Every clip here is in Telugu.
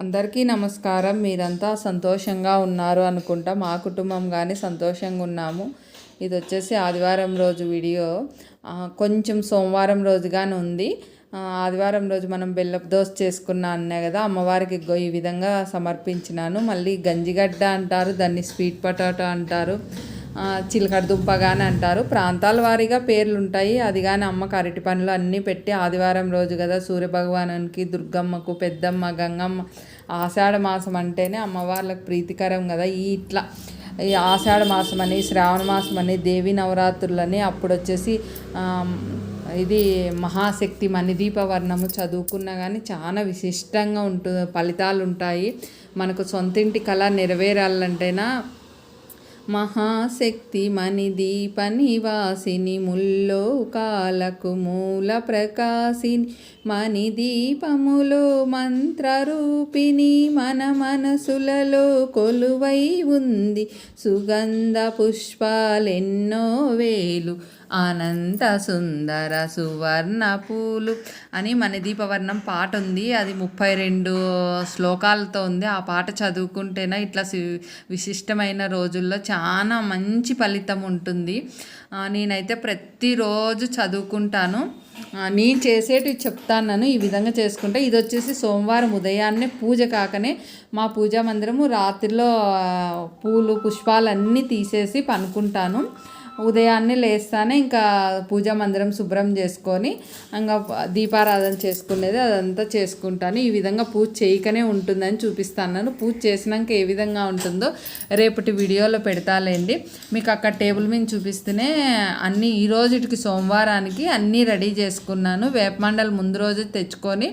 అందరికీ నమస్కారం. మీరంతా సంతోషంగా ఉన్నారు అనుకుంటా. మా కుటుంబం కానీ సంతోషంగా ఉన్నాము. ఇది వచ్చేసి ఆదివారం రోజు వీడియో. కొంచెం సోమవారం రోజుగానే ఉంది. ఆదివారం రోజు మనం బెల్లపు దోశ చేసుకున్నా అన్నా కదా, అమ్మవారికి ఈ విధంగా సమర్పించినాను. మళ్ళీ గంజిగడ్డ అంటారు, దాన్ని స్వీట్ పొటాటో అంటారు, చిలకడ దుంపగానే అంటారు. ప్రాంతాల వారీగా పేర్లు ఉంటాయి. అది కానీ అమ్మకు అరటి పనులు అన్నీ పెట్టి ఆదివారం రోజు కదా, సూర్యభగవానునికి, దుర్గమ్మకు, పెద్దమ్మ, గంగమ్మ. ఆషాఢ మాసం అంటేనే అమ్మవార్లకు ప్రీతికరం కదా. ఈ ఆషాఢ మాసం అని, శ్రావణ మాసం అని, దేవి నవరాత్రులని, అప్పుడు వచ్చేసి ఇది మహాశక్తి మణిదీప వర్ణము చదువుకున్నా కానీ చాలా విశిష్టంగా ఉంటుంది, ఫలితాలు ఉంటాయి. మనకు సొంతింటి కళ నెరవేరాలంటేనా మహాశక్తి మణిదీప నివాసిని, ముల్లోకాలకు మూల ప్రకాశిని, మణిదీపములో మంత్రరూపిణి, మన మనసులలో కొలువై ఉంది. సుగంధ పుష్పాలెన్నో వేలు, అనంత సుందర సువర్ణ పూలు అని మణిదీపవర్ణం పాట ఉంది. అది 32 శ్లోకాలతో ఉంది. ఆ పాట చదువుకుంటేనే ఇట్లా విశిష్టమైన రోజుల్లో చాలా మంచి ఫలితం ఉంటుంది. నేనైతే ప్రతిరోజు చదువుకుంటాను. నేను చేసేటివి చెప్తాను. ఈ విధంగా చేసుకుంటే ఇది వచ్చేసి సోమవారం ఉదయాన్నే పూజ కాకనే మా పూజా మందిరము రాత్రిలో పూలు పుష్పాలన్నీ తీసేసి పనుకుంటాను. ఉదయాన్నే లేస్తానే ఇంకా పూజా మందిరం శుభ్రం చేసుకొని ఇంకా దీపారాధన చేసుకునేది అదంతా చేసుకుంటాను. ఈ విధంగా పూజ చేయకనే ఉంటుందని చూపిస్తాను. పూజ చేసినాక ఏ విధంగా ఉంటుందో రేపటి వీడియోలో పెడతాలేండి. మీకు అక్కడ టేబుల్ మీద చూపిస్తేనే అన్నీ ఈ రోజుకి సోమవారానికి అన్నీ రెడీ చేసుకున్నాను. వేపమండలు ముందు రోజు తెచ్చుకొని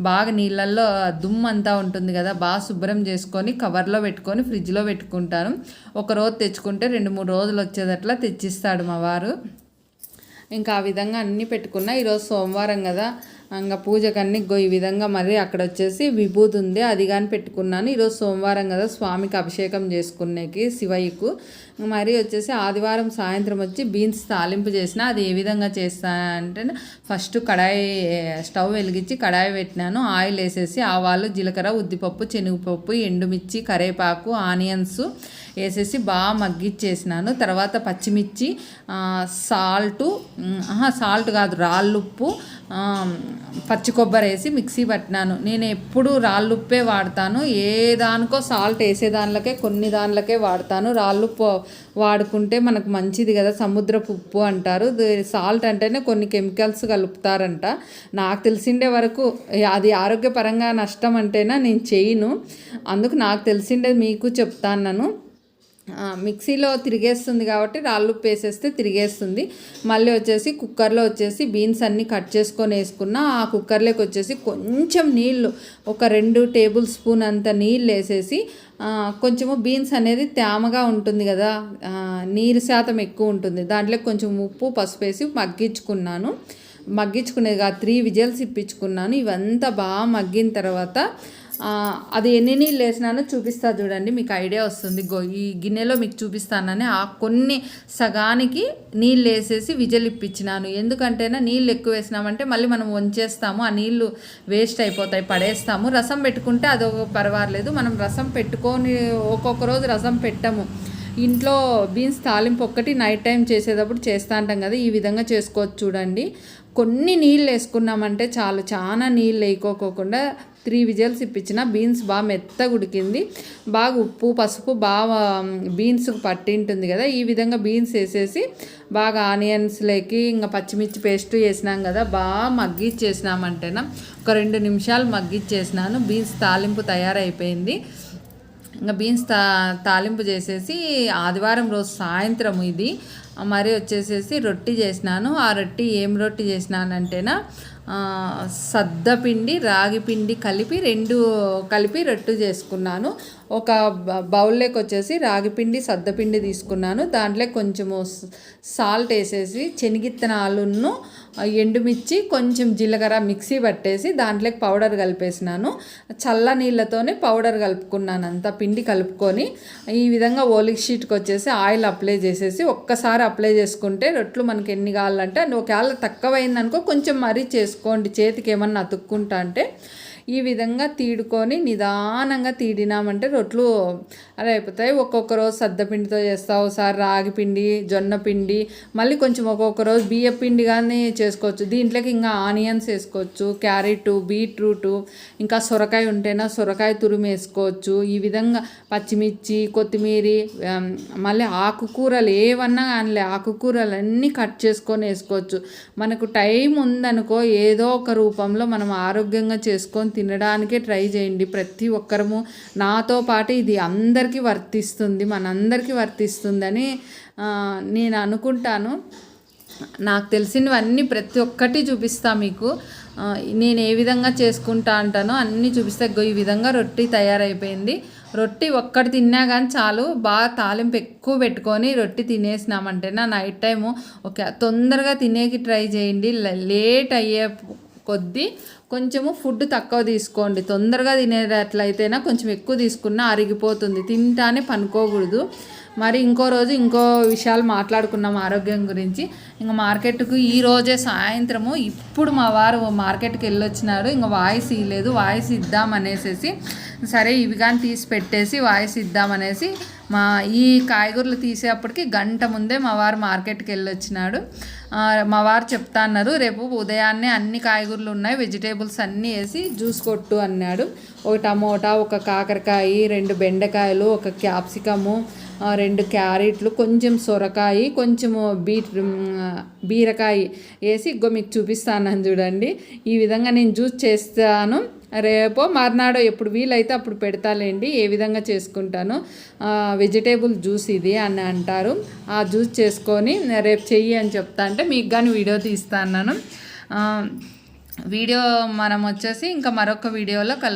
బాగా నీళ్ళల్లో దుమ్ము అంతా ఉంటుంది కదా, బాగా శుభ్రం చేసుకొని కవర్లో పెట్టుకొని ఫ్రిడ్జ్లో పెట్టుకుంటాను. ఒకరోజు తెచ్చుకుంటే 2-3 రోజులు వచ్చేదట్లా తెచ్చిస్తాడు మా వారు. ఇంకా ఆ విధంగా అన్నీ పెట్టుకున్నా. ఈరోజు సోమవారం కదా, ఇంకా పూజకన్నీ ఈ విధంగా మరి అక్కడ వచ్చేసి విభూతి ఉంది, అది కానీ పెట్టుకున్నాను. ఈరోజు సోమవారం కదా, స్వామికి అభిషేకం చేసుకునేకి శివయ్యకు. మరి వచ్చేసి ఆదివారం సాయంత్రం వచ్చి బీన్స్ తాలింపు చేసిన. అది ఏ విధంగా చేస్తానంటే ఫస్ట్ కడాయి స్టవ్ వెలిగించి కడాయి పెట్టినాను. ఆయిల్ వేసేసి ఆవాలు, జీలకర్ర, ఉద్దిపప్పు, శనగపప్పు, ఎండుమిర్చి, కరివేపాకు, ఆనియన్స్ వేసేసి బాగా మగ్గిచ్చేసినాను. తర్వాత పచ్చిమిర్చి, సాల్ట్ కాదు రాళ్ళుప్పు, పచ్చి కొబ్బరి వేసి మిక్సీ పట్టినాను. నేను ఎప్పుడు రాళ్ళుప్పే వాడతాను. ఏ దానికో సాల్ట్ వేసే దానిలకే కొన్ని దానిలకే వాడతాను. రాళ్ళుప్పు వాడుకుంటే మనకు మంచిది కదా, సముద్రపు ఉప్పు అంటారు. సాల్ట్ అంటేనే కొన్ని కెమికల్స్ కలుపుతారంట. నాకు తెలిసిండే వరకు అది ఆరోగ్యపరంగా నష్టం అంటేనా నేను చేయను. అందుకు నాకు తెలిసిండేది మీకు చెప్తాను. మిక్సీలో తిరిగేస్తుంది కాబట్టి రాళ్ళుప్పు వేసేస్తే తిరిగేస్తుంది. మళ్ళీ వచ్చేసి కుక్కర్లో వచ్చేసి బీన్స్ అన్నీ కట్ చేసుకొని వేసుకున్న. ఆ కుక్కర్లోకి వచ్చేసి కొంచెం నీళ్ళు, ఒక 2 టేబుల్ స్పూన్ అంత నీళ్ళు వేసేసి, కొంచెము బీన్స్ అనేది తేమగా ఉంటుంది కదా, నీరు శాతం ఎక్కువ ఉంటుంది, దాంట్లో కొంచెం ఉప్పు పసుపు వేసి మగ్గించుకునేది 3 విజిల్స్ ఇప్పించుకున్నాను. ఇవంతా బాగా మగ్గిన తర్వాత అది ఎన్ని నీళ్ళు వేసినానో చూపిస్తా చూడండి, మీకు ఐడియా వస్తుంది. ఈ గిన్నెలో మీకు చూపిస్తానని కొన్ని సగానికి నీళ్ళు వేసేసి విజిల్ ఇప్పించినాను. ఎందుకంటేనా నీళ్ళు ఎక్కువ వేసినామంటే మళ్ళీ మనం వంచేస్తాము, ఆ నీళ్ళు వేస్ట్ అయిపోతాయి, పడేస్తాము. రసం పెట్టుకుంటే అదొక పర్వాలేదు. మనం రసం పెట్టుకొని ఒక్కొక్క రోజు రసం పెట్టము. ఇంట్లో బీన్స్ తాలింపు ఒక్కటి నైట్ టైం చేసేటప్పుడు చేస్తూ ఉంటాం కదా, ఈ విధంగా చేసుకోవచ్చు చూడండి. కొన్ని నీళ్ళు వేసుకున్నామంటే చాలు, చాలా నీళ్ళు వేయకోకుండా 3 విజిల్స్ ఇప్పించిన. బీన్స్ బాగా మెత్తగా ఉడికింది. బాగా ఉప్పు పసుపు బాగా బీన్స్కి పట్టింటుంది కదా. ఈ విధంగా బీన్స్ వేసేసి బాగా ఆనియన్స్లోకి ఇంకా పచ్చిమిర్చి పేస్ట్ వేసినాం కదా, బాగా మగ్గిచ్చేసినామంటేనా ఒక 2 నిమిషాలు మగ్గిచ్చేసినాను. బీన్స్ తాలింపు తయారైపోయింది. ఇంకా బీన్స్ తాలింపు చేసేసి ఆదివారం రోజు సాయంత్రం ఇది మరి వచ్చేసేసి రొట్టి చేసినాను. ఆ రొట్టి ఏం రొట్టి చేసినానంటేనా సద్దపిండి రాగిపిండి కలిపి 2 కలిపి రొట్టు చేసుకున్నాను. ఒక బౌల్లోకి వచ్చేసి రాగిపిండి సద్దపిండి తీసుకున్నాను. దాంట్లో కొంచెము సాల్ట్ వేసేసి శనగిత్తనాలను, ఎండుమిర్చి, కొంచెం జీలకర్ర మిక్సీ పట్టేసి దాంట్లోకి పౌడర్ కలిపేసినాను. చల్ల నీళ్ళతోనే పౌడర్ కలుపుకున్నాను. అంతా పిండి కలుపుకొని ఈ విధంగా ఓలిక్ షీట్కి వచ్చేసి ఆయిల్ అప్లై చేసేసి ఒక్కసారి అప్లై చేసుకుంటే రొట్లు మనకి ఎన్ని కావాలంటే ఒకవేళ తక్కువైందనుకో కొంచెం మరీ చేసుకోండి, చేతికి ఏమన్నా అతుక్కుంటా అంటే. ఈ విధంగా తీడుకొని నిదానంగా తీడినామంటే రొట్లు అలా అయిపోతాయి. ఒక్కొక్క రోజు సద్దపిండితో చేస్తా, ఒకసారి రాగి పిండి, జొన్న పిండి, మళ్ళీ కొంచెం ఒక్కొక్క రోజు బియ్య పిండి కానీ చేసుకోవచ్చు. దీంట్లోకి ఇంకా ఆనియన్స్ వేసుకోవచ్చు, క్యారెట్, బీట్రూట్, ఇంకా సొరకాయ ఉంటేనా సొరకాయ తురుము వేసుకోవచ్చు. ఈ విధంగా పచ్చిమిర్చి, కొత్తిమీర, మళ్ళీ ఆకుకూరలు ఏవన్నా కానీ ఆకుకూరలు అన్నీ కట్ చేసుకొని వేసుకోవచ్చు. మనకు టైం ఉందనుకో ఏదో ఒక రూపంలో మనం ఆరోగ్యంగా చేసుకొని తినడానికే ట్రై చేయండి ప్రతి ఒక్కరము. నాతో పాటు ఇది అందరికీ వర్తిస్తుంది, మనందరికీ వర్తిస్తుందని నేను అనుకుంటాను. నాకు తెలిసినవన్నీ ప్రతి ఒక్కటి చూపిస్తా మీకు. నేను ఏ విధంగా చేసుకుంటా అంటానో అన్నీ చూపిస్తే. ఈ విధంగా రొట్టి తయారైపోయింది. రొట్టి ఒక్కటి తిన్నా కానీ చాలు. బాగా తాలింపు ఎక్కువ పెట్టుకొని రొట్టి తినేసినామంటే నైట్ టైము తొందరగా తినేకి ట్రై చేయండి. లేట్ అయ్యే కొద్దీ కొంచెము ఫుడ్ తక్కువ తీసుకోండి. తొందరగా తినేటట్లయితేనా కొంచెం ఎక్కువ తీసుకున్నా అరిగిపోతుంది, తింటానే పనుకోకూడదు. మరి ఇంకో రోజు ఇంకో విషయాలు మాట్లాడుకున్నాం ఆరోగ్యం గురించి. ఇంకా మార్కెట్కు ఈరోజే సాయంత్రము ఇప్పుడు మా వారు మార్కెట్కి వెళ్ళొచ్చినారు. ఇంకా వాయిస్ ఇవ్వలేదు, వాయిస్ ఇద్దామనేసి సరే ఇవి కానీ తీసి పెట్టేసి వాయిస్ ఇద్దామనేసి ఈ కాయగూరలు తీసేటప్పటికి గంట ముందే మా వారు మార్కెట్కి వెళ్ళొచ్చినాడు. మా వారు చెప్తా అన్నారు, రేపు ఉదయాన్నే అన్ని కాయగూరలు ఉన్నాయి, వెజిటేబుల్స్ అన్నీ వేసి జ్యూస్ కొట్టు అన్నాడు. ఒక టమోటా, ఒక కాకరకాయ, 2 బెండకాయలు, ఒక క్యాప్సికము, 2 క్యారెట్లు, కొంచెం సొరకాయ, కొంచెము బీరకాయ వేసి మీకు చూపిస్తాను చూడండి. ఈ విధంగా నేను జ్యూస్ చేస్తాను. రేపో మర్నాడో ఎప్పుడు వీలైతే అప్పుడు పెడతాలేండి ఏ విధంగా చేసుకుంటాను. వెజిటేబుల్ జ్యూస్ ఇది అని అంటారు. ఆ జ్యూస్ చేసుకొని రేపు చెయ్యి అని చెప్తా అంటే మీకు కానీ వీడియో తీస్తాను. వీడియో మనం వచ్చేసి ఇంకా మరొక వీడియోలో కలుద్దాం.